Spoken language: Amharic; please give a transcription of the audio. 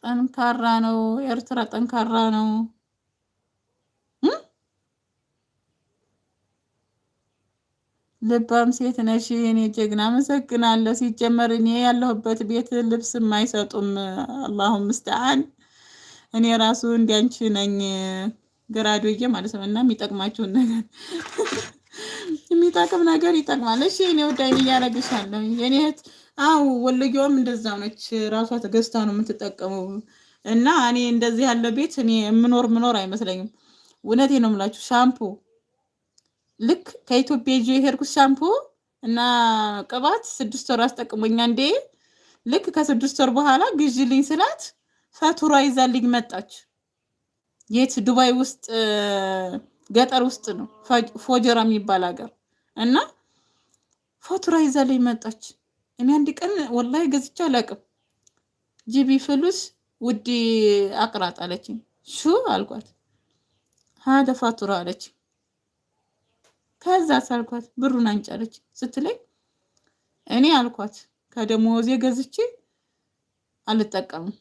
ጠንካራ ነው። ኤርትራ ጠንካራ ነው። ልባም ሴት ነሽ የኔ ጀግና። አመሰግናለሁ። ሲጀመር እኔ ያለሁበት ቤት ልብስም አይሰጡም። አላሁ ሙስተዓን። እኔ ራሱ እንዲያንቺ ነኝ ገራዶዬ ማለት ነው። እና የሚጠቅማችሁን ነገር የሚጠቅም ነገር ይጠቅማል። እሺ እኔ ወዳይ እያረግሻለሁ የኔ እህት። አው ወለየውም እንደዛው ነች። ራሷ ተገዝታ ነው የምትጠቀመው። እና እኔ እንደዚህ ያለ ቤት እኔ ምኖር አይመስለኝም። እውነቴ ነው የምላችሁ። ሻምፑ ልክ ከኢትዮጵያ ይዤ የሄድኩት ሻምፑ እና ቅባት 6 ወር አስጠቅሞኛ እንዴ። ልክ ከ6 ወር በኋላ ግዢልኝ ስላት ፈቱራ ይዛልኝ መጣች። የት? ዱባይ ውስጥ ገጠር ውስጥ ነው ፎጀራ የሚባል ሀገር። እና ፈቱራ ይዛልኝ መጣች። እኔ አንድ ቀን ወላሂ ገዝቼ አላውቅም። ጂቢ ፍሉስ ውዲ አቅራጥ አለችኝ። ሹ አልኳት። ሀደ ፋቱራ አለችኝ። ከዛ ሳልኳት ብሩን አንጭ አለች ስትለኝ እኔ አልኳት ከደሞዜ ገዝቼ አልጠቀምም